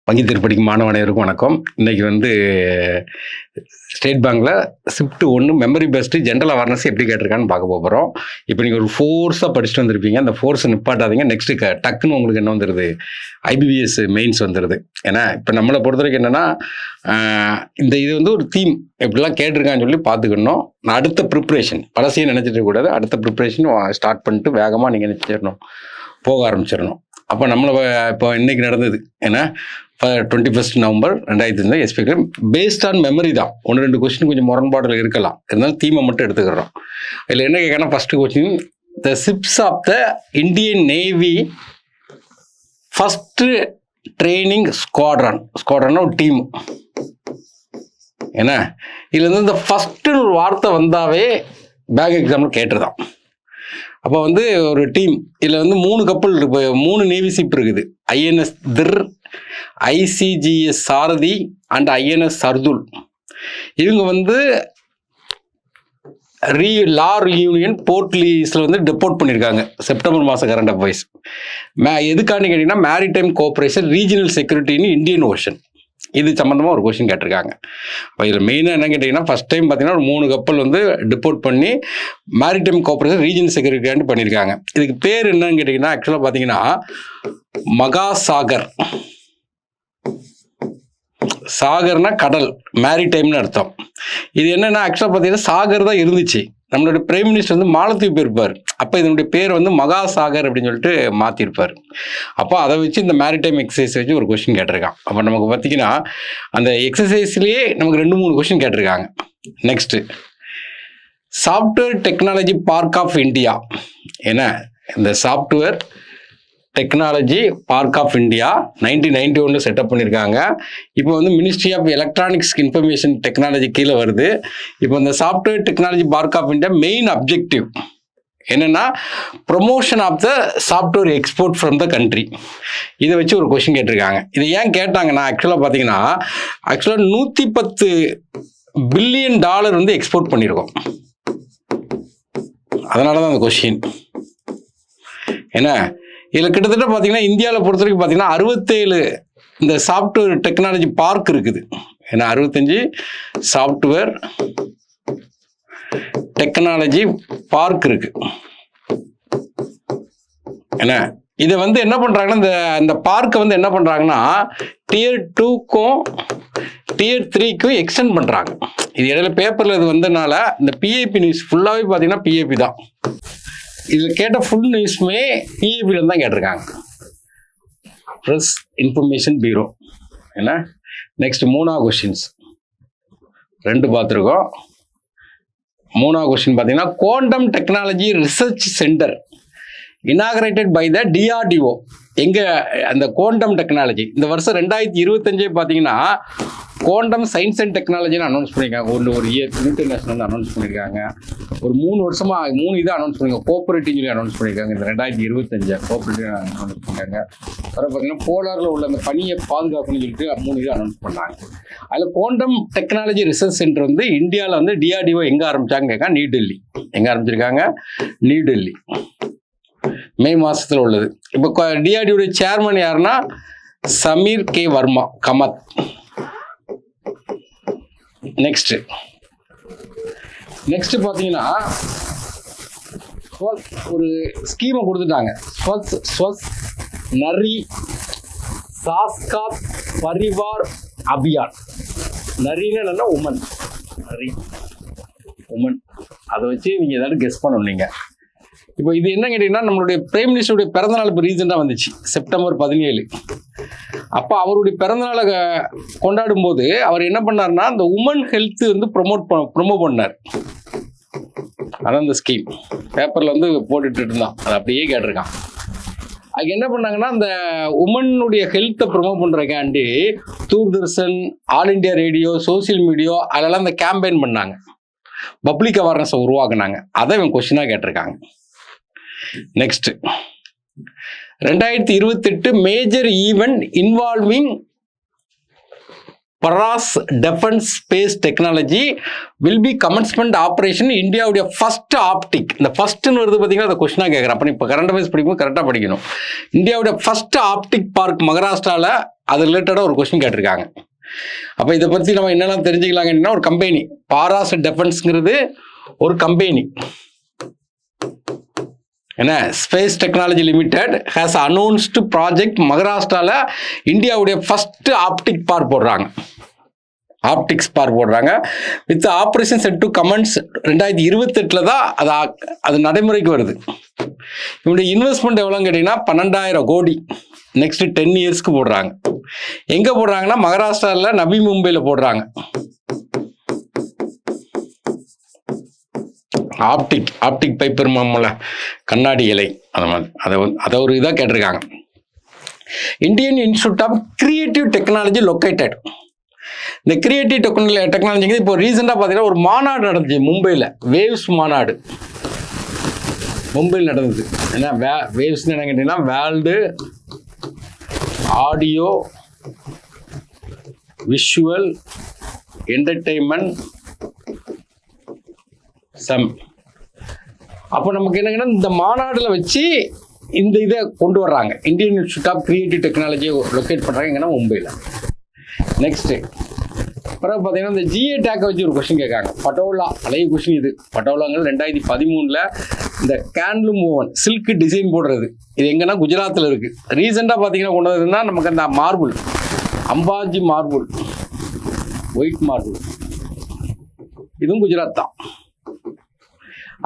வங்கி திருப்படிக்கும் மாணவ அனைவருக்கும் வணக்கம். இன்றைக்கி ஸ்டேட் பேங்க்கில் shift 1 memory best general awareness எப்படி கேட்டிருக்கான்னு பார்க்க போகிறோம். இப்போ நீங்கள் ஒரு ஃபோர்ஸாக படிச்சுட்டு வந்திருப்பீங்க. அந்த ஃபோர்ஸை நிப்பாட்டாதீங்க. நெக்ஸ்ட்டு டக்குன்னு உங்களுக்கு என்ன வந்துடுது, ஐபிபிஎஸ் மெயின்ஸ் வந்துடுது. ஏன்னா இப்போ நம்மளை பொறுத்த வரைக்கும் என்னென்னா, இந்த இது ஒரு தீம் எப்படிலாம் கேட்டிருக்கான்னு சொல்லி பார்த்துக்கணும். நான் அடுத்த ப்ரிப்ரேஷன் பழசையும் நினச்சிட்டு கூடாது. அடுத்த ப்ரிப்ரேஷன் ஸ்டார்ட் பண்ணிட்டு வேகமாக நீங்கள் நினச்சிடணும், போக ஆரம்பிச்சிடணும். அப்போ இப்போ இன்றைக்கி நடந்தது ஏன்னா 21 November 2005 expect based on memory தான். 1-2 கொஸ்டின் கொஞ்சம் முரண்பாடுகள் இருக்கலாம், இருந்தாலும் தீமை மட்டும் எடுத்துக்கிறோம். இதில் என்ன கேட்கணும், first question, the ships of the Indian navy first training squadron ஒரு டீம். ஏன்னா இதில் இந்த ஃபஸ்ட்டுன்னு ஒரு வார்த்தை வந்தாவே பேங்க் எக்ஸாம்பிள் கேட்டுருதான். அப்போ ஒரு டீம் இதில் 3 கப்பல் 3 நேவி ஷிப் இருக்குது. INS Tir, ICGS Sarathi and INS Shardul. இவங்க லார் யூனியன் போர்ட் லீஸில் டெப்போர்ட் பண்ணியிருக்காங்க செப்டம்பர் மாதம் கரண்ட் அஃபேர்ஸ். எதுக்கான்னு கேட்டிங்கன்னா, மேரிடைம் கோஆப்ரேஷன் ரீஜனல் செக்யூரிட்டின்னு இந்தியன் ஓஷன், இது சம்மந்தமாக ஒரு கொஸ்டின் கேட்டிருக்காங்க. அப்போ இதில் மெயினாக என்ன கேட்டிங்கன்னா, ஃபஸ்ட் டைம் பார்த்தீங்கன்னா ஒரு 3 கப்பல் டிப்போர்ட் பண்ணி மேரிடைம் கோஆப்ரேஷன் ரீஜன் செக்யூரிட்டியான்னு பண்ணியிருக்காங்க. இதுக்கு பேர் என்னன்னு கேட்டிங்கன்னா, ஆக்சுவலாக பார்த்தீங்கன்னா மகாசாகர். சாகர்னா கடல், மேரிடைம்னு அர்த்தம். இது என்னென்னா, ஆக்சுவலாக பார்த்தீங்கன்னா சாகர் தான் இருந்துச்சு. நம்மளுடைய பிரைம் மினிஸ்டர் மாலத்தீவு போயிருப்பார். அப்போ இதனுடைய பேர் மகாசாகர் அப்படின்னு சொல்லிட்டு மாற்றிருப்பார். அப்போ அதை வச்சு இந்த மேரிடைம் எக்ஸசைஸ் வச்சு ஒரு கொஸ்டின் கேட்டிருக்கான். அப்போ நமக்கு பார்த்தீங்கன்னா அந்த எக்ஸசைஸ்லேயே நமக்கு 2-3 கொஸ்டின் கேட்டிருக்காங்க. Next, software technology park of India. ஏன்னா இந்த software technology park of India 1991 setup பண்ணியிருக்காங்க. இப்போ ministry of electronics information technology கீழே வருது. இப்போ இந்த software technology park of India main objective என்னென்னா, promotion of the software export from the country. இதை வச்சு ஒரு கொஸ்டின் கேட்டிருக்காங்க. இதை ஏன் கேட்டாங்கன்னா, ஆக்சுவலாக பார்த்தீங்கன்னா 110 பில்லியன் டாலர் எக்ஸ்போர்ட் பண்ணியிருக்கோம். அதனால தான் அந்த கொஸ்டின். ஏன்னா இதில் கிட்டத்தட்ட பார்த்தீங்கன்னா இந்தியாவில் பொறுத்த வரைக்கும் பார்த்தீங்கன்னா 67 இந்த சாஃப்ட்வேர் டெக்னாலஜி பார்க் இருக்குது. ஏன்னா 65 சாஃப்ட்வேர் டெக்னாலஜி பார்க் இருக்கு. ஏன்னா இதை என்ன பண்ணுறாங்கன்னா, இந்த பார்க்கை என்ன பண்ணுறாங்கன்னா Tier 2க்கும் Tier 3க்கும் எக்ஸ்டெண்ட் பண்ணுறாங்க. இது இடையில பேப்பரில் இது வந்ததுனால இந்த பிஐபி நியூஸ் ஃபுல்லாகவே பார்த்தீங்கன்னா பிஐபி தான். இதில் கேட்ட ஃபுல் நியூஸுமே பிஏபியில் தான் கேட்டிருக்காங்க, ப்ரெஸ் இன்ஃபர்மேஷன் பியூரோ. ஏன்னா நெக்ஸ்ட் 3ஆவது கொஸ்டின்ஸ் 2 பார்த்துருக்கோம். 3ஆவது கொஸ்டின் பார்த்தீங்கன்னா, quantum technology research centre inaugurated by the DRDO. எங்கே அந்த குவாண்டம் டெக்னாலஜி இந்த வருஷம் 2025 பார்த்தீங்கன்னா குவாண்டம் சயின்ஸ் அண்ட் டெக்னாலஜின்னு அனௌன்ஸ் பண்ணியிருக்காங்க. ஒரு இயர் இன்டர்நேஷனல் அனௌன்ஸ் பண்ணியிருக்காங்க. ஒரு 3 வருஷமாக 3 இதை அனௌன்ஸ் பண்ணியிருக்காங்க. கோஆப்ரேட்டிவ் சொல்லி அனௌன்ஸ் பண்ணியிருக்காங்க. இந்த 2025 கோஆப்ரேட்டிவ் அனௌன்ஸ் பண்ணியிருக்காங்க. அப்புறம் பார்த்தீங்கன்னா போலாரில் உள்ள அந்த பணியை பாதுகாப்புன்னு சொல்லிட்டு 3 இதை அனௌன்ஸ் பண்ணாங்க. அதில் குவாண்டம் டெக்னாலஜி ரிசர்ச் சென்டர் இந்தியாவில் டிஆர்டிஓ எங்கே ஆரம்பித்தாங்க கேட்க, நியூ டெல்லி. எங்கே ஆரம்பிச்சிருக்காங்க? நியூ டெல்லி. மே மாதத்தில் உள்ளது. இப்போ டிஆர்டிஓடைய சேர்மன் யாருன்னா சமீர் கே வர்மா கமத். நெக்ஸ்ட் பார்த்தீங்கன்னா ஒரு ஸ்கீமை கொடுத்துட்டாங்க. ஸ்வச் நரி சாஸ்காத் பரிவார் அபியான். நரின்னு என்னன்னா உமன், நரி உமன். அதை வச்சு நீங்கள் ஏதாவது கெஸ் பண்ணணும். நீங்கள் இப்போ இது என்ன கேட்டீங்கன்னா, நம்மளுடைய பிரைம் மினிஸ்டருடைய பிறந்தநாள் இப்போ ரீசெண்டாக வந்துச்சு, செப்டம்பர் 17. அப்போ அவருடைய பிறந்தநாளை கொண்டாடும் போது அவர் என்ன பண்ணார்னா, இந்த உமன் ஹெல்த் ப்ரொமோட் பண்ணார். அதான் இந்த ஸ்கீம் பேப்பரில் போட்டுட்டு இருந்தான். அதை அப்படியே கேட்டிருக்கான். அதுக்கு என்ன பண்ணாங்கன்னா, இந்த உமனுடைய ஹெல்த்தை ப்ரொமோட் பண்ணுறக்காண்டி Doordarshan, all India radio, social media அதெல்லாம் இந்த கேம்பெயின் பண்ணாங்க, பப்ளிக் அவேர்னஸை உருவாக்குனாங்க. அதை இவன் கொஸ்டினாக கேட்டிருக்காங்க. Next 2028 major event involving Paras defence space technology will be commencement operation இந்தியாவுடைய ஃபர்ஸ்ட் ஆப்டிக். இந்த ஃபர்ஸ்ட்னு வருது பார்த்தீங்கன்னா, அதை கொஸ்டினாக கேட்குறேன். அப்போ இப்போ கரண்ட் அஃபேர்ஸ் படிக்கும்போது கரெக்டாக படிக்கணும். இந்தியாவுடைய ஃபர்ஸ்ட் ஆப்டிக் பார்க் மகாராஷ்டிராவில் அது ரிலேட்டடாக ஒரு கொஸ்டின் கேட்டிருக்காங்க. அப்போ இதை பற்றி நம்ம என்னெல்லாம் தெரிஞ்சுக்கலாங்கன்னா, ஒரு கம்பெனி பாராஸ் டெஃபென்ஸ்ங்கிறது ஒரு கம்பெனி என்ன, space technology limited has announced project மகாராஷ்டிராவில் இந்தியாவுடைய ஃபர்ஸ்ட் ஆப்டிக் பார்க் போடுறாங்க. ஆப்டிக்ஸ் பார்க் போடுறாங்க with operation set to comments 2028 தான் அது நடைமுறைக்கு வருது. இவனுடைய இன்வெஸ்ட்மெண்ட் எவ்வளோன்னு கேட்டிங்கன்னா 12,000 கோடி நெக்ஸ்ட் 10 இயர்ஸ்க்கு போடுறாங்க. எங்கே போடுறாங்கன்னா மகாராஷ்டிராவில் நவி மும்பையில் போடுறாங்க. ஆப்டிக் பைப்பர் மாமூல கண்ணாடி இலை அந்த மாதிரி அதை ஒரு இதாக கேட்டிருக்காங்க. Indian institute of creative technology located. இந்த கிரியேட்டிவ் டெக்னாலஜிங்க இப்போ ரீசெண்டாக பார்த்தீங்கன்னா ஒரு மாநாடு நடந்துச்சு மும்பையில், வேவ்ஸ் மாநாடு மும்பையில் நடந்தது. ஏன்னா வேவ்ஸ்ன்னு என்ன கேட்டிங்கன்னா வேர்ல்டு ஆடியோ விஷுவல் என்டர்டெயின்மெண்ட் அப்போ நமக்கு என்னங்கன்னா இந்த மாநாட்டில் வச்சு இந்த இதை கொண்டு வர்றாங்க. இந்தியன் இன்ஸ்டியூட் ஆஃப் கிரியேட்டிவ் டெக்னாலஜியை லொக்கேட் பண்ணுறாங்க எங்கன்னா மும்பையில். நெக்ஸ்ட்டு அப்புறம் பார்த்தீங்கன்னா இந்த ஜிஏ டேக்கை வச்சு ஒரு கொஸ்டின் கேட்காங்க. பட்டோலா பழைய கொஸ்டின் இது. பட்டோலாங்கிறது 2013 இந்த கேன்லூம் ஓவன் சில்க் டிசைன் போடுறது. இது எங்கன்னா குஜராத்தில் இருக்குது. ரீசெண்டாக பார்த்தீங்கன்னா கொண்டு வந்ததுன்னா நமக்கு அந்த marble Ambaji marble white marble இதுவும் குஜராத் தான்.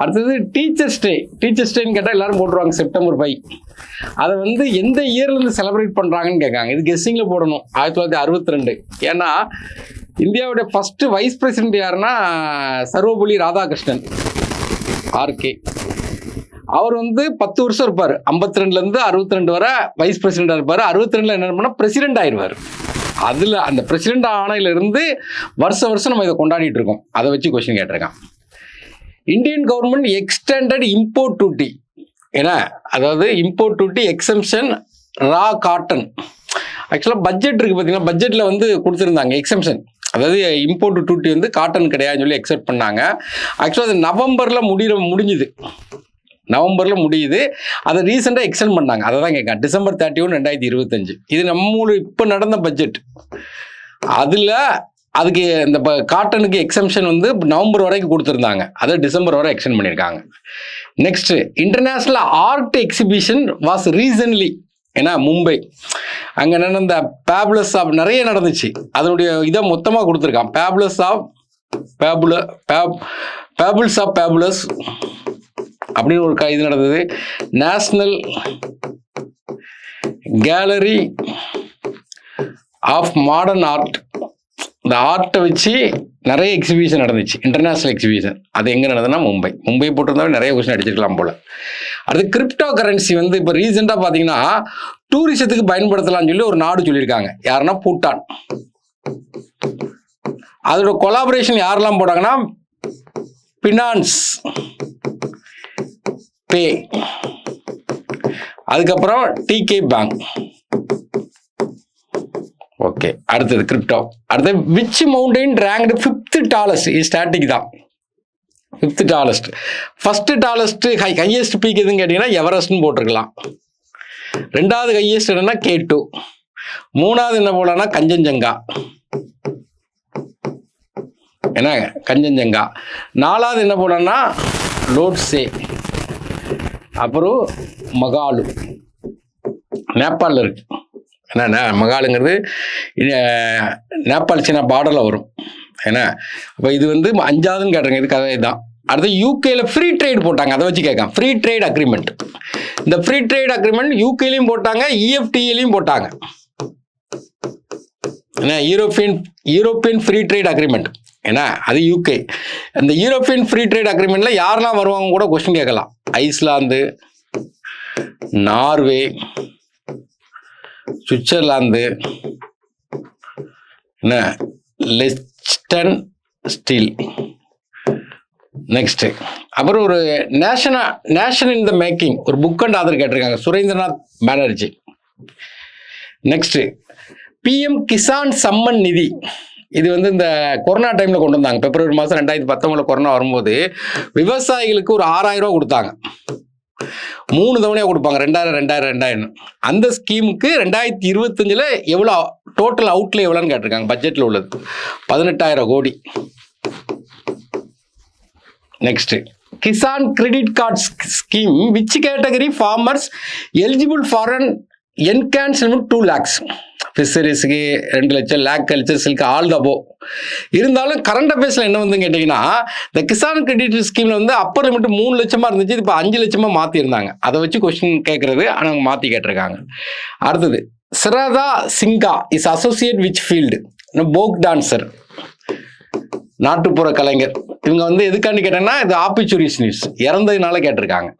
அடுத்தது டீச்சர்ஸ் டேன்னு கேட்டால் எல்லாரும் போட்டுருவாங்க செப்டம்பர் 5. அதை வந்து எந்த இயர்லேருந்து செலிப்ரேட் பண்ணுறாங்கன்னு கேட்காங்க. இது கெஸ்ஸிங்கில் போடணும். 1962. ஏன்னா இந்தியாவுடைய ஃபர்ஸ்ட் வைஸ் பிரசிடென்ட் யாருன்னா சர்வபள்ளி ராதாகிருஷ்ணன் ஆர்கே. அவர் வந்து 10 வருஷம் இருப்பார். 52லேருந்து 62 வரை வைஸ் பிரசிடென்டாக இருப்பார். 62 என்ன பண்ணால் பிரசிடென்ட் ஆயிடுவார். அதில் அந்த பிரசிடென்ட் ஆணையிலிருந்து வருஷம் நம்ம இதை கொண்டாடிட்டு இருக்கோம். அதை வச்சு கொஸ்டின் கேட்டிருக்கான். Indian government extended import duty. ஏன்னா அதாவது import duty exemption raw cotton. ஆக்சுவலாக பட்ஜெட் இருக்குது பார்த்தீங்கன்னா, பட்ஜெட்டில் வந்து கொடுத்துருந்தாங்க எக்ஸம்ஷன். அதாவது இம்போர்ட் டியூட்டி வந்து காட்டன் கிடையாதுன்னு சொல்லி எக்ஸெப்ட் பண்ணாங்க. ஆக்சுவலாக அது நவம்பரில் முடிஞ்சுது. நவம்பரில் முடியுது. அதை ரீசெண்டாக எக்ஸ்டெண்ட் பண்ணாங்க. அதை தான் கேட்க December 31, 2025. இது நம்ம இப்போ நடந்த பட்ஜெட். அதில் அதுக்கு இந்த காட்டனுக்கு எக்ஸம்ஷன் வந்து நவம்பர் வரைக்கும் கொடுத்துருந்தாங்க. அதை டிசம்பர் வரை எக்ஸ்டெண்ட் பண்ணியிருக்காங்க. Next international art exhibition was recently. ஏன்னா மும்பை அங்கே என்னென்ன இந்த பேபுலஸ் ஆஃப் நிறைய நடந்துச்சு. அதனுடைய இதை மொத்தமாக கொடுத்துருக்கான். பேபுல்ஸ் ஆஃப் பேபுலஸ் அப்படின்னு ஒரு இது நடந்தது. National gallery of modern art. இந்த ஆர்ட்டை வச்சு நிறைய எக்ஸிபிஷன் நடந்துச்சு, இன்டர்நேஷ்னல் எக்ஸிபிஷன். அது எங்கே நடந்ததுன்னா மும்பை போட்டிருந்தாவே நிறைய கொஸ்டின் அடிச்சிருக்கலாம் போல். அடுத்து கிரிப்டோ கரன்சி வந்து இப்போ ரீசெண்டாக பார்த்தீங்கன்னா டூரிசத்துக்கு பயன்படுத்தலாம்னு சொல்லி ஒரு நாடு சொல்லியிருக்காங்க. யாருன்னா பூட்டான். அதோட கொலாபரேஷன் யாரெல்லாம் போட்டாங்கன்னா பினான்ஸ் பே, அதுக்கப்புறம் டிகே பேங்க். ஓகே, அடுத்தது கிரிப்டோ. அடுத்தது which mountain ranked 5th tallest. இது ஸ்டாட்டிக் தான். 5th tallest. First tallest highest peak எதுன்னு கேட்டிங்கன்னா எவரெஸ்ட்னு போட்டிருக்கலாம். 2வது ஹையஸ்ட் என்னன்னா K2. 3வது என்ன போலன்னா கஞ்சன்ஜங்கா. என்ன கஞ்சன்ஜங்கா. 4வது என்ன போலன்னா லோட்ஸே. அப்புறம் மகாலு நேபாளில் இருக்கு. ஏன்னா மகாலுங்கிறது நேபாள் சீனா பார்டரில் வரும். ஏன்னா அப்போ இது வந்து 5வதுன்னு கேட்டுருங்க. இது கதை தான். அடுத்து யூகேல ஃப்ரீ ட்ரேட் போட்டாங்க. அதை வச்சு கேட்கான். Free trade agreement. இந்த ஃப்ரீ ட்ரேட் அக்ரிமெண்ட் யூகேலையும் போட்டாங்க, EFTAலையும் போட்டாங்க. ஏன்னா யூரோப்பியன் ஃப்ரீ ட்ரேட் அக்ரிமெண்ட். ஏன்னா அது யூகே. இந்த யூரோப்பியன் ஃப்ரீ ட்ரேட் அக்ரிமெண்ட்ல யாரெல்லாம் வருவாங்க கூட கொஸ்டின் கேட்கலாம். ஐஸ்லாந்து, நார்வே, சுவிட்சர்லாந்து, என்ன லெஸ்டன் ஸ்டீல். நெக்ஸ்ட் அப்புறம் ஒரு நேஷன் இன் த மேக்கிங் ஒரு புக் அண்ட் ஆதர் கேட்டிருக்காங்க. சுரேந்திரநாத் பானர்ஜி. Next PM Kisan Samman Nidhi. இது வந்து இந்த கொரோனா டைமில் கொண்டு வந்தாங்க. பிப்ரவரி மாதம் 2019 கொரோனா வரும்போது விவசாயிகளுக்கு ஒரு 6,000 ரூபா கொடுத்தாங்க. 3 தவணையாக கொடுப்பாங்க, 2000. அந்த ஸ்கீமுக்கு 2025 எவ்வளோ டோட்டல் அவுட்ல எவ்வளோன்னு கேட்டிருக்காங்க. பட்ஜெட்டில் உள்ளது 18,000 கோடி. Next, Kisan credit card scheme which category farmers eligible for an enhancement 2 lakhs. ஃபிஷரிஸுக்கு 2 லட்சம், லேக் கல்ச்சர்ஸுக்கு ஆல் த அபோவ். இருந்தாலும் கரண்ட் அஃபேர்ஸில் என்ன வந்து கேட்டிங்கன்னா, இந்த கிசான் கிரெடிட் ஸ்கீமில் வந்து அப்பர் லிமிட் 3 லட்சமாக இருந்துச்சு, இப்போ 5 லட்சமாக மாற்றிருந்தாங்க. அதை வச்சு கொஸ்டின் கேட்குறது, ஆனால் மாற்றி கேட்டிருக்காங்க. அடுத்தது, Shraddha Sinha is associate which field? Folk dancer, நாட்டுப்புற கலைஞர். இவங்க வந்து எதுக்காண்டி கேட்டாங்கன்னா, இது ஆப்பர்ச்சுனிட்டிஸ் நியூஸ், இறந்ததுனால கேட்டிருக்காங்க.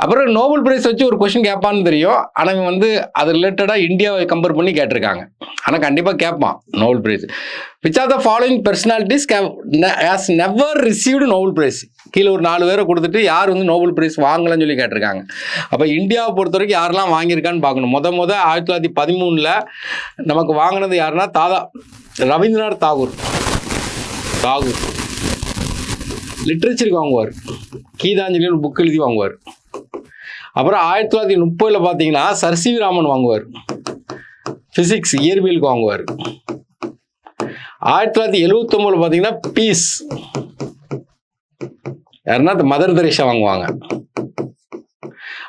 அப்புறம் நோபல் பிரைஸ் வச்சு ஒரு கொஸ்டின் கேட்பான்னு தெரியும், ஆனால் இவங்க வந்து அது ரிலேட்டடாக இந்தியாவை கம்பேர் பண்ணி கேட்டிருக்காங்க. ஆனால் கண்டிப்பாக கேட்பான் Nobel prize. Which are the following personalities has never received Nobel prize? கீழே ஒரு 4 பேரை கொடுத்துட்டு யார் வந்து நோபல் பிரைஸ் வாங்கலன்னு சொல்லி கேட்டிருக்காங்க. அப்போ இந்தியாவை பொறுத்த வரைக்கும் யாரெல்லாம் வாங்கியிருக்கான்னு பார்க்கணும். 1913 நமக்கு வாங்கினது யாருன்னா ரவீந்திரநாத் தாகூர் லிட்ரேச்சருக்கு வாங்குவார், கீதாஞ்சலி ஒரு புக் எழுதி வாங்குவார். அப்புறம் 1930 பார்த்தீங்கன்னா சர் சி வி ராமன் வாங்குவார், பிசிக்ஸ் இயற்பியலுக்கு வாங்குவார். 1979 பார்த்தீங்கன்னா பீஸ் யாருன்னா மதர் தெரேசா வாங்குவாங்க.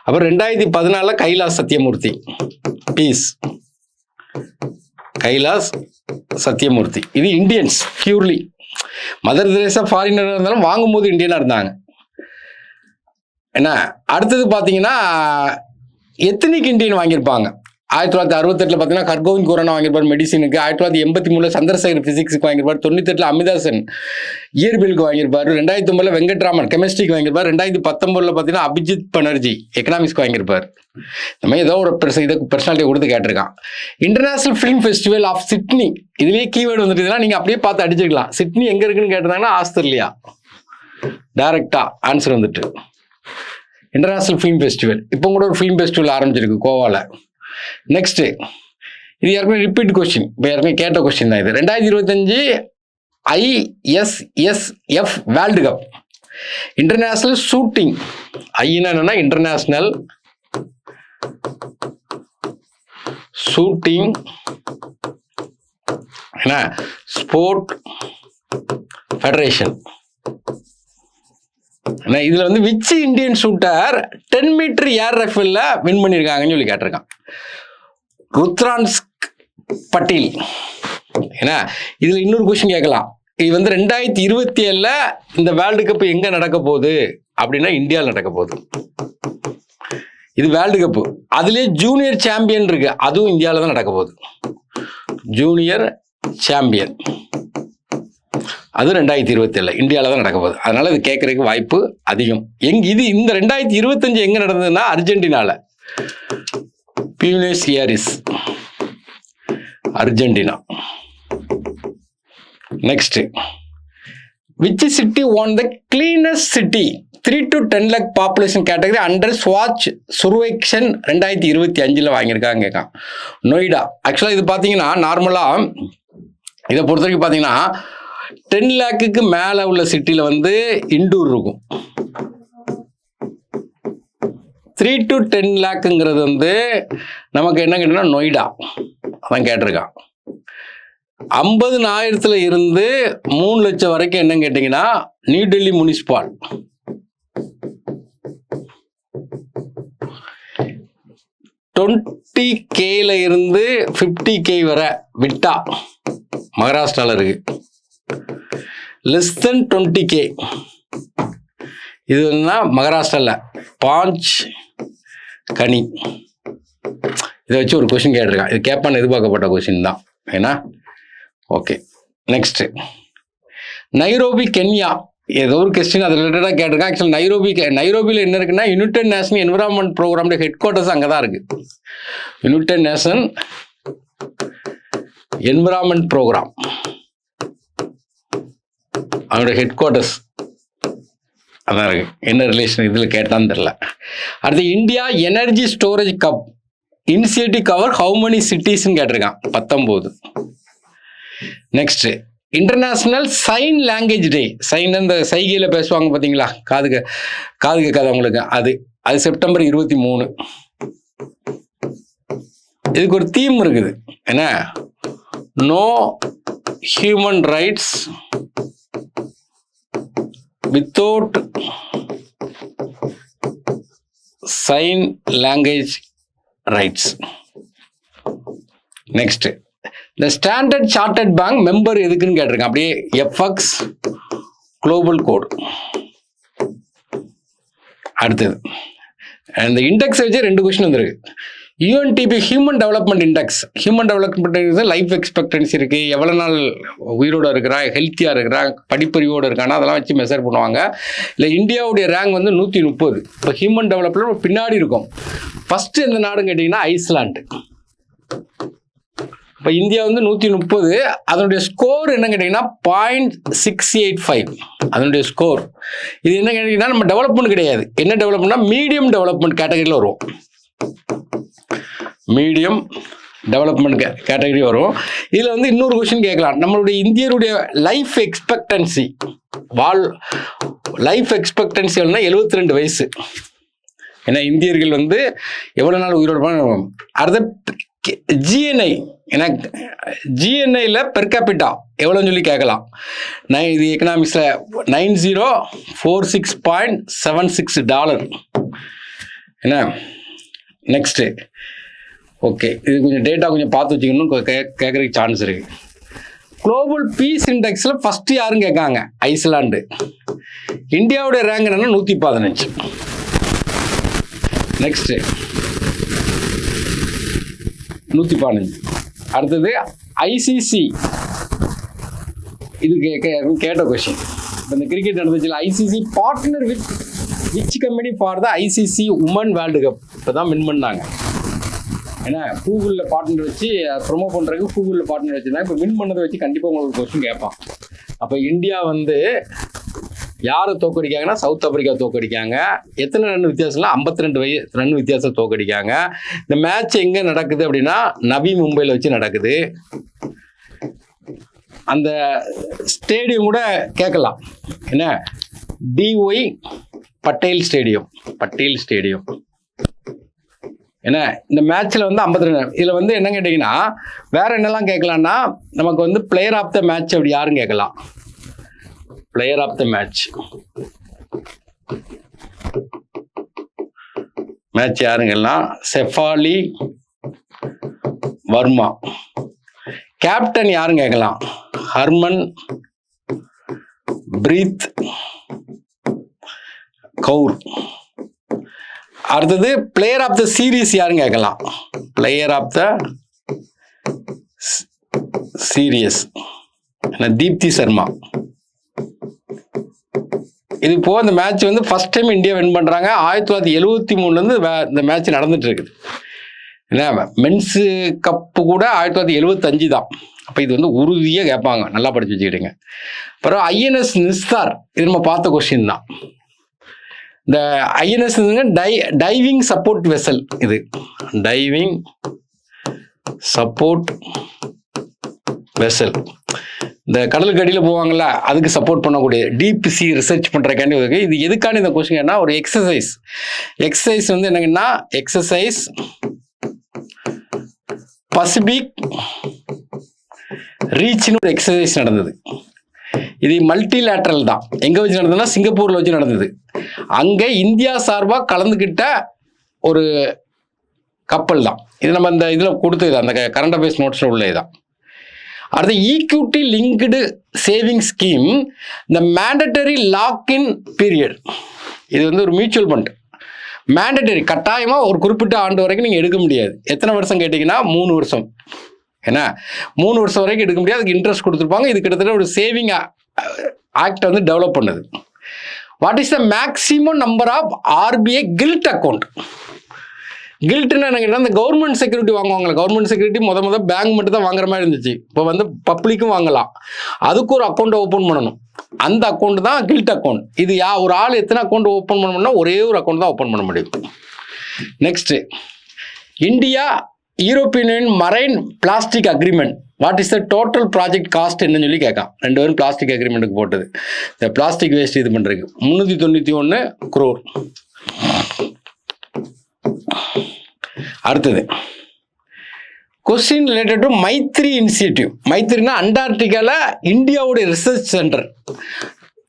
அப்புறம் 2014 கைலாஸ் சத்யமூர்த்தி, பீஸ் கைலாஸ் சத்யமூர்த்தி. இது Indians purely. Mother Teresa foreigner இருந்தாலும் வாங்கும்போது இந்தியனா இருந்தாங்க. என்ன அடுத்தது பார்த்தீங்கன்னா எத்தனிக் இந்தியன் வாங்கியிருப்பாங்க. 1968 பார்த்தீங்கன்னா ஹர்கோவிந்த் குரானா வாங்கியிருப்பார் மெடிசினுக்கு. 1983 சந்திரசேகர் பிசிக்ஸுக்கு வாங்கியிருப்பார். 98 அமிதாசன் இயற்பியலுக்கு வாங்கியிருப்பார். 2009 வெங்கட்ராமன் கெமிஸ்ட்ரிக்கு வாங்கியிருப்பார். 2019 பார்த்தீங்கன்னா அபிஜித் பனர்ஜி எக்கனாமிக்ஸ்க்கு வாங்கியிருப்பார். இந்த மாதிரி ஏதோ ஒரு பர்சனாலிட்டி கொடுத்து கேட்டிருக்கான். International film festival of Sydney, இதுலேயே கீவேர்டு வந்துட்டுதுன்னா நீங்கள் அப்படியே பார்த்து அடிச்சுக்கலாம். சிட்னி எங்கே இருக்குன்னு கேட்டிருந்தாங்கன்னா ஆஸ்திரேலியா. டைரக்டா ஆன்சர் வந்துட்டு இன்டர்நேஷனல் ஃபிலிம் ஃபெஸ்டிவல். இப்போ கூட ஒரு ஃபிலிம் ஃபெஸ்டிவல் ஆரம்பிச்சிருக்கு கோவாவில். நெக்ஸ்ட், இது யாருக்குமே ரிப்பீட் கொஸ்டின், இப்போ யாருக்குமே கேட்ட கொஸ்டின் தான் இது. 2025 ISSF world cup international shooting. ஐன்னா என்னன்னா இன்டர்நேஷனல் ஷூட்டிங் என்ன ஸ்போர்ட் ஃபெடரேஷன். இதுல வந்து which Indian shooter 10 metre air ரைஃபிள்ல வின் பண்ணியிருக்காங்கன்னு சொல்லி கேட்டிருக்கான். ருத்ரான்ஸ் பட்டேல். ஏன்னா இதுல இன்னொரு கொஸ்டின் கேட்கலாம். இது வந்து 2027 இந்த வேர்ல்டு கப் எங்க நடக்க போகுது அப்படின்னா இந்தியாவில் நடக்க போகுது. இது வேர்ல்டு கப்பு. அதுலேயே ஜூனியர் சாம்பியன் இருக்கு, அதுவும் இந்தியாவில் தான் நடக்க போகுது. ஜூனியர் சாம்பியன் அது 2027 இந்தியாவில் தான் நடக்க போகுது. அதனால இது கேட்கறதுக்கு வாய்ப்பு அதிகம். இது இந்த 2025 எங்க நடந்ததுன்னா அர்ஜென்டினால, Buenos Aires Argentina. Next, which city won the cleanest city 3 to 10 lakh population category under Swachh Survekshan 2025 வாங்கியிருக்காங்க. நொய்டா. ஆக்சுவலாக இது பார்த்தீங்கன்னா நார்மலாக இதை பொறுத்த வரைக்கும் பார்த்தீங்கன்னா 10 lakhக்கு மேலே உள்ள சிட்டியில் வந்து இண்டூர் இருக்கும். 3 to 10 lakhங்கிறது வந்து நமக்கு என்ன கேட்டோம்னா நொய்டா அதான் கேட்டிருக்கான். 50,000 இருந்து 3 லட்சம் வரைக்கும் என்ன கேட்டீங்கன்னா நியூ டெல்லி முனிசிபால். 20K இருந்து 50K வரை விட்டா மகாராஷ்டிரால இருக்கு. லெஸ் தென் 20K இது மகாராஷ்டிரால பாஞ்ச் கனி. இதை வச்சு ஒரு கொஸ்டின் கேட்டிருக்கான். இது கேட்பான்னு எதிர்பார்க்கப்பட்ட கொஸ்டின் தான். ஏன்னா ஓகே. Next, Nairobi Kenya. ஏதோ ஒரு கொஸ்டின் அது ரிலேட்டடாக கேட்டிருக்கான். ஆக்சுவலி நைரோபியில் என்ன இருக்குன்னா யுனைடெட் நேஷன் என்விரான்மெண்ட் ப்ரோக்ராமுடைய ஹெட் குவார்ட்டர்ஸ் அங்கே தான் இருக்கு. யுனைடெட் நேஷன் என்விரான்மெண்ட் ப்ரோக்ராம் அவனுடைய ஹெட் குவார்ட்டர்ஸ் அதான் இருக்கு. என்ன ரிலேஷன் இதில் கேட்டான்னு தெரியல. அடுத்து, India energy storage cup initiative cover how many சிட்டிஸ்ன்னு கேட்டிருக்கான். 19. Next, international sign language day. Sign இந்த சைகையில் பேசுவாங்க பார்த்தீங்களா, காது கேட்காது அவங்களுக்கு, அது செப்டம்பர் 23. இதுக்கு ஒரு தீம் இருக்குது, என்ன, no human rights without sign language rights. Next, இந்த ஸ்டாண்டர்ட் சார்ட்டர்ட் பேங்க் மெம்பர் எதுக்குன்னு கேட்டிருக்கேன். அப்படியே எஃப்எக்ஸ் குளோபல் கோட். அடுத்தது இந்த இண்டெக்ஸ் வச்சு 2 கொஸ்டின் வந்துருக்கு. UNDP human development index. Human development index life expectancy இருக்குது, எவ்வளோ நாள் உயிரோடு இருக்கிறா, ஹெல்த்தியாக இருக்கிறா, படிப்பறிவோடு இருக்கானா, அதெல்லாம் வச்சு மெஷர் பண்ணுவாங்க. இல்லை இந்தியாவுடைய ரேங்க் வந்து 130. இப்போ ஹியூமன் டெவலப்மெண்ட் பின்னாடி இருக்கும். ஃபஸ்ட்டு எந்த நாடுன்னு கேட்டிங்கன்னா ஐஸ்லாண்டு. இப்போ இந்தியா வந்து 130. அதனுடைய ஸ்கோர் என்ன கேட்டிங்கன்னா 0.685 அதனுடைய ஸ்கோர். இது என்ன கேட்டிங்கன்னா நம்ம டெவலப்மெண்ட் கிடையாது. என்ன டெவலப்மெண்ட்னா மீடியம் டெவலப்மெண்ட் கேட்டகரியில் வரும். மீடியம் டெவலப்மெண்ட் கேட்டகரி வரும். இதில் வந்து இன்னொரு கொஸ்டின் கேட்கலாம். நம்மளுடைய இந்தியருடைய லைஃப் எக்ஸ்பெக்டன்சி லைஃப் எக்ஸ்பெக்டன்சி 72 வயசு. ஏன்னா இந்தியர்கள் வந்து எவ்வளோ நாள் உயிரோடு. அடுத்த ஜிஎன்ஐ, ஏன்னா ஜிஎன்ஐயில் பெர் கேபிட்டா எவ்வளோன்னு சொல்லி கேட்கலாம். இது எக்கனாமிக்ஸில் $9046.76. என்ன நெக்ஸ்ட்டு, ஓகே, இது கொஞ்சம் டேட்டா கொஞ்சம் பார்த்து வச்சுக்கணும், கேட்குறதுக்கு சான்ஸ் இருக்குது. குளோபல் பீஸ் இண்டெக்ஸில் ஃபஸ்ட்டு யாருன்னு கேட்காங்க, ஐஸ்லாண்டு. இந்தியாவுடைய ரேங்க் என்னன்னா 115. நெக்ஸ்ட்டு 115. அடுத்தது ஐசிசி. இது கேட்ட கொஸ்டின். இப்போ இந்த கிரிக்கெட் நடந்துச்சு, ICC partner with which company for the ICC women world cup இப்போ தான் வின் பண்ணாங்க. ஏன்னா கூகுளில் பார்ட்னர் வச்சு ப்ரொமோட் பண்ணுறதுக்கு கூகுளில் பார்ட்னர் வச்சுருந்தாங்க. இப்போ வின் பண்ணதை வச்சு கண்டிப்பாக உங்களுக்கு கொஸ்டின் கேட்பான். அப்போ இந்தியா வந்து யாரை தோக்கடிக்காங்கன்னா சவுத் ஆப்பிரிக்கா தோக்கடிக்காங்க. எத்தனை ரன் வித்தியாசம்னா 52 ரன் வித்தியாசம் தோக்கடிக்காங்க. இந்த மேட்ச் எங்கே நடக்குது அப்படின்னா நவி மும்பையில் வச்சு நடக்குது. அந்த ஸ்டேடியம் கூட கேட்கலாம், என்ன, டிஒய் பட்டேல் ஸ்டேடியம். ஏன்னா இந்த மேட்ச்சில் வந்து 52. இதில் வந்து என்ன கேட்டிங்கன்னா வேற என்னெல்லாம் கேட்கலான்னா நமக்கு வந்து பிளேயர் ஆஃப் த மேட்ச் அப்படி யாரும் கேட்கலாம். பிளேயர் ஆஃப் த மேட்ச் யாருங்கெல்லாம் செஃபாலி வர்மா. கேப்டன் யாரும் கேட்கலாம், ஹர்மன் பிரீத் கவுர். அடுத்தது பிளேயர் ஆஃப் த சீரீஸ் யாரும் கேட்கலாம், player of the series Deepti Sharma. இது போக இந்த மேட்ச் வந்து ஃபர்ஸ்ட் டைம் இந்தியா வின் பண்ணுறாங்க. 1973 இந்த மேட்ச் நடந்துட்டு இருக்குது. ஏன்னா மென்ஸு கப்பு கூட 1975 தான். அப்போ இது வந்து உறுதியாக கேட்பாங்க, நல்லா படிச்சு வச்சுக்கிட்டுங்க. அப்புறம் ஐஎன்எஸ் நிஸ்தார், இது நம்ம பார்த்த கொஸ்டின் தான். இந்த ஐஎன்எஸ் டைவிங் சப்போர்ட் வெசல். இது டைவிங் சப்போர்ட் வெசல். இந்த கடலுக்கு அடியில் போவாங்கல்ல, அதுக்கு சப்போர்ட் பண்ணக்கூடிய டீப் சி ரிசர்ச் பண்ணுறக்காண்டி இருக்குது. இது எதுக்கான இந்த கொஸ்டின் ஒரு எக்ஸசைஸ் வந்து என்னங்கன்னா எக்ஸசைஸ் பசிபிக் ரீச்னு ஒரு எக்ஸசைஸ் நடந்தது. இது மல்டிலேட்ரல் தான். எங்கே வச்சு நடந்ததுன்னா சிங்கப்பூரில் வச்சு நடந்தது. அங்கே இந்தியா சார்பாக கலந்துக்கிட்ட ஒரு கப்பல் தான் இது. நம்ம இந்த இதில் கொடுத்தது அந்த கரண்ட் அஃபேர்ஸ் நோட்ஸில் உள்ள இதுதான். அடுத்து ஈக்விட்டி லிங்க்டு சேவிங் ஸ்கீம், இந்த மேண்டட்டரி லாக்இன் பீரியட். இது வந்து ஒரு மியூச்சுவல் ஃபண்ட், மேண்டட்டரி, கட்டாயமாக ஒரு குறிப்பிட்ட ஆண்டு வரைக்கும் நீங்கள் எடுக்க முடியாது. எத்தனை வருஷம் கேட்டிங்கன்னா 3 வருஷம். ஏன்னா 3 வருஷம் வரைக்கும் எடுக்க முடியாது, அதுக்கு இன்ட்ரெஸ்ட் கொடுத்துருப்பாங்க. இது கிட்டத்தட்ட ஒரு சேவிங் ஆக்ட் வந்து டெவலப் பண்ணுது. What is the maximum number of RBI gilt account? கில்ட்னா என்ன கேட்டால், இந்த கவர்மெண்ட் செக்யூரிட்டி வாங்குவாங்களே, கவர்மெண்ட் செக்யூரிட்டி முத பேங்க் மட்டும் தான் வாங்குற மாதிரி இருந்துச்சு. இப்போ வந்து பப்ளிக்கும் வாங்கலாம். அதுக்கு ஒரு அக்கௌண்ட் ஓப்பன் பண்ணணும். அந்த அக்கௌண்ட் தான் கில்ட் அக்கௌண்ட். இது ஒரு ஆள் எத்தனை அக்கௌண்ட் ஓப்பன் பண்ணணும்னா ஒரே ஒரு அக்கௌண்ட் தான் ஓப்பன் பண்ண முடியும். Next, India European union marine plastic agreement what is the total project cost என்னன்னு சொல்லி கேட்கான். 2 பேரும் பிளாஸ்டிக் அக்ரிமெண்ட்டுக்கு போட்டது. இந்த பிளாஸ்டிக் வேஸ்ட் இது பண்ணுறதுக்கு 391 crore. அடுத்தது question related to Maitri initiative. மைத்ரினா அண்டார்டிகாவில் இந்தியாவுடைய ரிசர்ச் சென்டர்.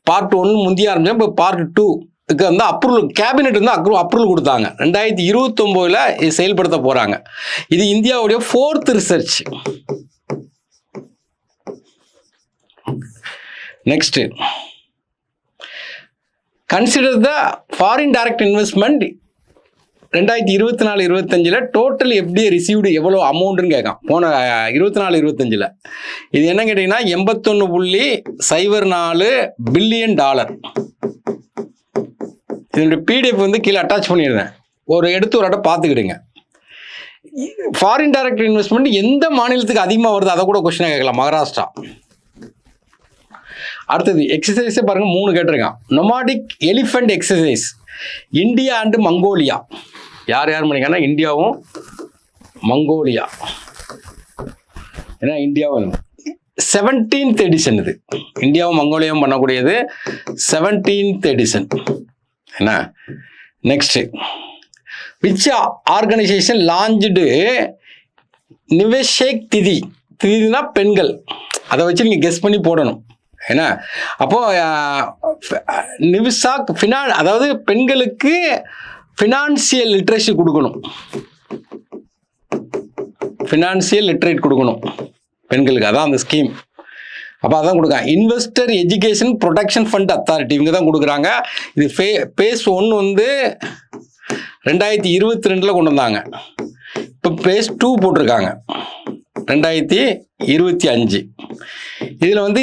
பார்ட் 1 முந்தைய ஆரம்பிச்சா, இப்போ பார்ட் 2க்கு வந்து அப்ரூவல், கேபினெட் வந்து அப்ரூவல் கொடுத்தாங்க. 2029 இது செயல்படுத்த போகிறாங்க. இது இந்தியாவுடைய 4th research. Next, consider the foreign direct investment 2024-25 total FDI received எவ்வளோ அமௌண்ட்டுன்னு கேட்கான். போன 24-25 இது என்ன கேட்டிங்கன்னா $81.04 பில்லியன். இதனுடைய பிடிஎஃப் வந்து கீழே அட்டாச் பண்ணிடுறேன், ஒரு இடம் பார்த்துக்கிடுங்க. ஃபாரின் டைரக்ட் இன்வெஸ்ட்மெண்ட் எந்த மாநிலத்துக்கு அதிகமாக வருது அதை கூட கொஸ்டினாக கேட்கலாம். மகாராஷ்டிரா. அடுத்தது எக்ஸசைஸே பாருங்கள், 3 கேட்டிருக்கான். Nomadic elephant exercise India and Mongolia. யார் பண்ணிங்கன்னா இந்தியாவும் மங்கோலியா. ஏன்னா இந்தியாவும் 17th எடிஷன். இது இந்தியாவும் மங்கோலியாவும் பண்ணக்கூடியது 17th எடிஷன். என்ன நெக்ஸ்ட், விச் ஆர்கனைசேஷன் லான்ச்டு நிவேஷேக் திதி. திதினா பெண்கள், அதை வச்சு நீங்கள் கெஸ் பண்ணி போடணும். என்ன அப்போ நிவிசாக் அதாவது பெண்களுக்கு ஃபினான்சியல் லிட்ரேசி கொடுக்கணும், ஃபினான்சியல் லிட்ரேட் கொடுக்கணும் பெண்களுக்கு, அதான் அந்த ஸ்கீம். அப்போ அதான் கொடுக்காங்க. Investor education protection fund authority இவங்க தான் கொடுக்குறாங்க. இது பேஸ் 1 வந்து 2022 கொண்டு வந்தாங்க. இப்போ பேஸ் 2 போட்டிருக்காங்க 2025. இதில் வந்து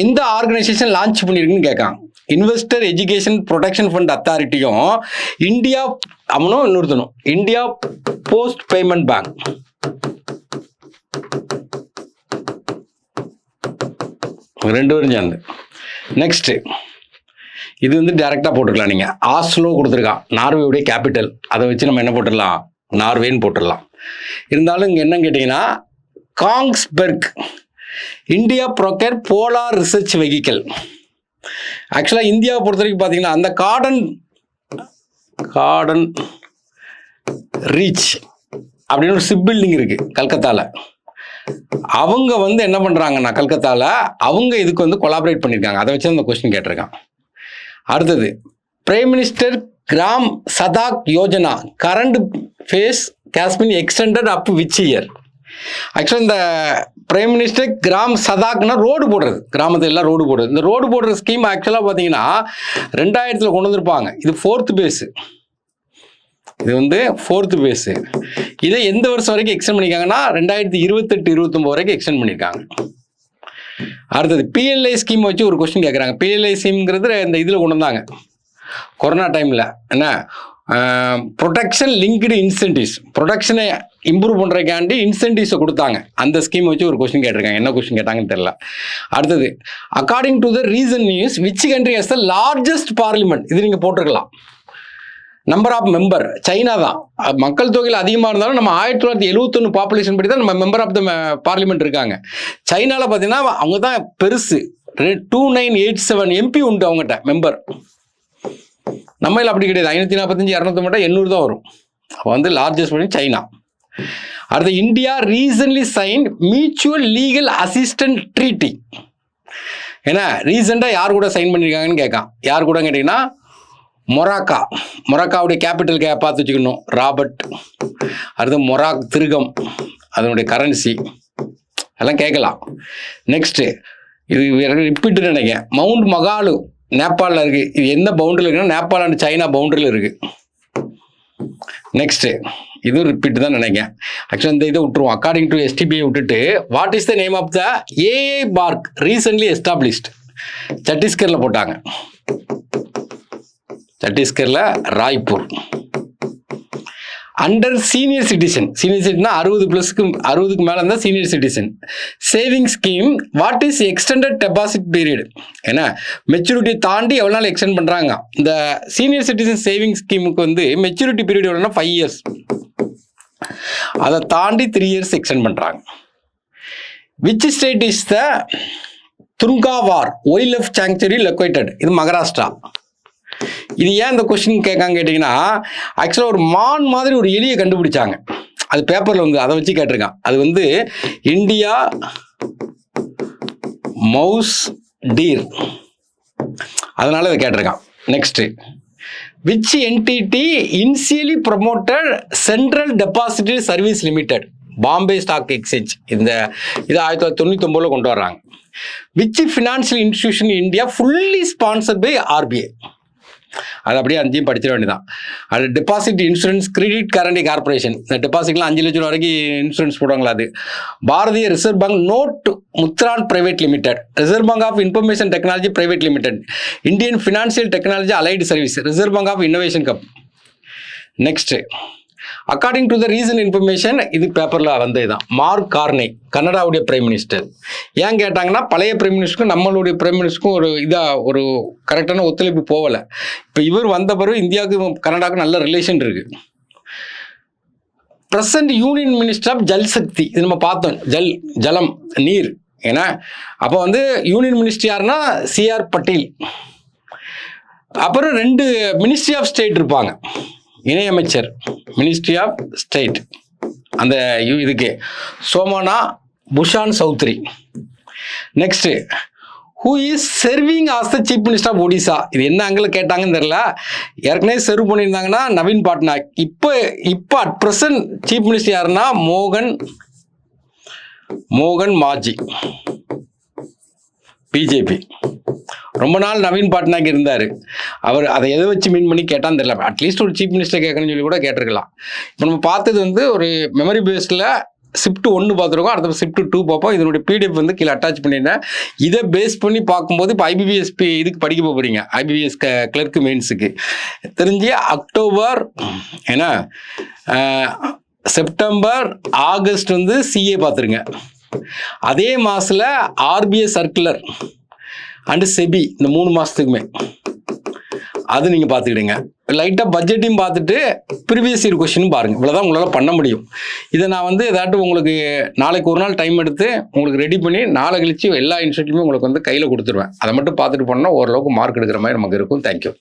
எந்த ஆர்கனைசேஷன் லான்ச் பண்ணியிருக்குன்னு கேட்காங்க. இன்வெஸ்டர் எஜுகேஷன் ப்ரொடெக்ஷன் ஃபண்ட் அத்தாரிட்டியும் இந்தியா அவனும் இன்னொருத்தனும் இந்தியா போஸ்ட் பேமெண்ட் பேங்க். ரெண்டு பேரும் சேர்ந்து. நெக்ஸ்ட், இது வந்து டைரெக்டாக போட்டுக்கலாம். நீங்கள் ஆஸ்லோ கொடுத்துருக்கான், நார்வேவுடைய கேபிட்டல். அதை வச்சு நம்ம என்ன போட்டுடலாம், நார்வேன்னு போட்டுடலாம். இருந்தாலும் இங்கே என்ன கேட்டிங்கன்னா காங்ஸ்பெர்க் இந்தியா ப்ரொக்கர் போலார் ரிசர்ச் வெஹிக்கல். ஆக்சுவலாக இந்தியாவை பொறுத்த வரைக்கும் பார்த்தீங்கன்னா அந்த கார்டன் ரீச் அப்படின்னு ஒரு ஷிப் பில்டிங் இருக்குது கல்கத்தாவில். அவங்க வந்து என்ன பண்ணுறாங்கன்னா கல்கத்தாவில் அவங்க இதுக்கு வந்து கொலாபரேட் பண்ணியிருக்காங்க. அதை வச்சு அந்த கொஸ்டின் கேட்டிருக்கான். அடுத்தது, prime minister Gram Sadak Yojana current phase காஸ்மின் எக்ஸ்டெண்டட் அப் விச் இயர். ஆக்சுவலாக இந்த பிரைம் மினிஸ்டர் கிராம் சதாக்னா ரோடு போடுறது, கிராமத்தில் எல்லாம் ரோடு போடுறது. இந்த ரோடு போடுற ஸ்கீம் ஆக்சுவலாக பார்த்தீங்கன்னா 2000 கொண்டு வந்திருப்பாங்க. இது 4th பேஸு. இது வந்து 4th பேஸு. இதை எந்த வருஷம் வரைக்கும் எக்ஸ்டெண்ட் பண்ணியிருக்காங்கன்னா 2028-29 வரைக்கும் எக்ஸ்டெண்ட் பண்ணியிருக்காங்க. அடுத்தது, பிஎல்ஐ ஸ்கீம் வச்சு ஒரு கொஸ்டின் கேட்குறாங்க. பிஎல்ஐ ஸ்கீம்ங்கிறது இந்த இதில் கொண்டு வந்தாங்க கொரோனா டைமில். என்ன ப்ரொடெக்ஷன் லிங்க்டு இன்சென்டிவ்ஸ், ப்ரொடெக்ஷனை இம்ப்ரூவ் பண்ணுறதுக்காண்டி இன்சென்டிவ்ஸை கொடுத்தாங்க. அந்த ஸ்கீம் வச்சு ஒரு கொஸ்டின் கேட்டிருக்காங்க. என்ன கொஸ்டின் கேட்டாங்கன்னு தெரியல. அடுத்தது, according to the reason news which country has the largest parliament. இது நீங்கள் போட்டிருக்கலாம். நம்பர் ஆஃப் மெம்பர் சைனா தான். மக்கள் தொகையில் அதிகமாக இருந்தாலும் நம்ம 1971 பாப்புலேஷன் படி தான் நம்ம மெம்பர் ஆஃப் த பார்லிமெண்ட் இருக்காங்க. சைனாவில் பார்த்தீங்கன்னா அவங்க தான் பெருசு, 2987 MP உண்டு அவங்ககிட்ட மெம்பர். நம்மள அப்படி கிடையாது, 545 200 மட்டும் 800 தான் வரும். அப்போ வந்து லார்ஜஸ்ட் பண்ணி சைனா. அடுத்து, India recently sign mutual legal assistant treaty. ஏன்னா ரீசெண்டாக யார் கூட சைன் பண்ணியிருக்காங்கன்னு கேட்கான். யார் கூட கேட்டிங்கன்னா மொராக்காவுடைய கேபிட்டல் பார்த்து வச்சுக்கணும், ராபர்ட். அடுத்து மொராக் திருகம், அதனுடைய கரன்சி எல்லாம் கேட்கலாம். நெக்ஸ்ட்டு, இது ரிப்பீட்டு நினைக்கிறேன். மவுண்ட் மகாலு நேபாளில் இருக்குது. இது எந்த பவுண்டரியில் இருக்குன்னா நேபாள் அண்ட் சைனா பவுண்டரியில் இருக்குது. நெக்ஸ்ட்டு, இதுவும் ரிப்பீட் தான் நினைக்கிறேன். ஆக்சுவலாக இந்த இதை விட்டுருவோம். அக்கார்டிங் டு STBI விட்டுட்டு, what is the name of the AI park recently established. சத்தீஸ்கரில் போட்டாங்க. சத்தீஸ்கரில் ராய்ப்பூர். அண்டர் சீனியர் சிட்டிசன் 60+ மேலே இருந்தால் senior citizen saving scheme what is extended deposit period. ஏன்னா மெச்சூரிட்டி தாண்டி எவ்வளோ நாள் எக்ஸ்டெண்ட் பண்ணுறாங்க. இந்த சீனியர் சிட்டிசன் சேவிங் ஸ்கீமுக்கு வந்து மெச்சூரிட்டி பீரியட் எவ்வளோனா 5 years. அதை தாண்டி 3 இயர்ஸ் எக்ஸ்டெண்ட் பண்ணுறாங்க. Which state is the Durgawar wildlife sanctuary located? இது மகாராஷ்டிரா. இது ஏன் இந்த கொஸ்டின் கேட்காங்க கேட்டிங்கன்னா, ஆக்சுவலாக ஒரு மான் மாதிரி ஒரு எலியை கண்டுபிடிச்சாங்க. அது பேப்பரில் வந்து அதை வச்சு கேட்டிருக்கான். அது வந்து இந்தியா மவுஸ் டீர், அதனால இதை கேட்டிருக்கான். Next, which entity initially promoted central depository service limited Bombay stock exchange? இது 1999 கொண்டு வர்றாங்க. Which financial institution India fully sponsored by RBI? அது அப்படியே 5 படிச்சிட வேண்டியதான். அது deposit insurance credit guarantee corporation. இந்த டெபாசிட்லாம் 5 லட்சம் வரைக்கும் இன்சூரன்ஸ் போடுவாங்களா அது. Bharatiya reserve bank note Mudran private limited, reserve bank of information technology private limited, Indian financial technology allied service, reserve bank of innovation cup. Next, according to the reason information, இது பேப்பரில் வந்து தான் மார்க் கார்னே, கனடாவுடைய பிரைம் மினிஸ்டர். ஏன் கேட்டாங்கன்னா, பழைய prime மினிஸ்டருக்கும் நம்மளுடைய prime மினிஸ்டருக்கும் ஒரு கரெக்டான ஒத்துழைப்பு போகலை. இப்போ இவர் வந்த பிறகு இந்தியாவுக்கும் கனடாவுக்கும் நல்ல ரிலேஷன் இருக்கு. Present union minister of Jal Shakti, இது நம்ம பார்த்தோம், ஜலம் நீர். ஏன்னா அப்போ வந்து யூனியன் மினிஸ்டர் யாருன்னா CR பட்டேல். அப்புறம் 2 மினிஸ்ட்ரி ஆஃப் ஸ்டேட் இருப்பாங்க, இணையமைச்சர் மினிஸ்ட்ரி ஆஃப் ஸ்டேட். அந்த இதுக்கு Somanna Bhushan Chaudhary. Next, who is serving as the chief minister of Odisha? இது என்ன அங்கே கேட்டாங்கன்னு தெரியல. ஏற்கனவே சர்வ் பண்ணியிருந்தாங்கன்னா நவீன் பட்நாயக். இப்போ அட் ப்ரெசன்ட் சீஃப் மினிஸ்டர் யாருன்னா மோகன் மாஜி, பிஜேபி. ரொம்ப நாள் நவீன் பட்நாயக் இருந்தார். அவர் அதை எதை வச்சு மீன் பண்ணி கேட்டான்னு தெரியல. அட்லீஸ்ட் ஒரு சீஃப் மினிஸ்டர் கேட்கணும்னு சொல்லி கூட கேட்டிருக்கலாம். இப்போ நம்ம பார்த்தது வந்து ஒரு மெமரி பேஸில் ஷிஃப்ட் 1 பார்த்துருக்கோம், அடுத்த ஷிஃப்ட் 2 பார்ப்போம். இதனுடைய PDF வந்து கீழே அட்டாச் பண்ணியிருந்தேன். இதை பேஸ் பண்ணி பார்க்கும்போது இப்போ IBPS இதுக்கு படிக்க போகிறீங்க, IBPS கிளர்க்கு மெயின்ஸுக்கு. தெரிஞ்சு அக்டோபர் ஏன்னா செப்டம்பர் ஆகஸ்ட் வந்து CA பார்த்துருங்க. அதே மாதத்தில் RBI சர்க்குலர் அண்டு செபி, இந்த 3 மாதத்துக்குமே அது நீங்கள் பார்த்துக்கிடுங்க. லைட்டாக பட்ஜெட்டையும் பார்த்துட்டு ப்ரீவியஸ் இயர் கொஸ்டினும் பாருங்கள். இவ்வளோதான் உங்களால் பண்ண முடியும். இதை நான் வந்து ஏதாட்டும் உங்களுக்கு நாளைக்கு ஒரு நாள் டைம் எடுத்து உங்களுக்கு ரெடி பண்ணி நாளை கழிச்சு எல்லா இன்ஸ்டியூட்லையுமே உங்களுக்கு வந்து கையில் கொடுத்துருவேன். அதை மட்டும் பார்த்துட்டு போனோம்னா ஓரளவுக்கு மார்க் எடுக்கிற மாதிரி நமக்கு இருக்கும். தேங்க்யூ.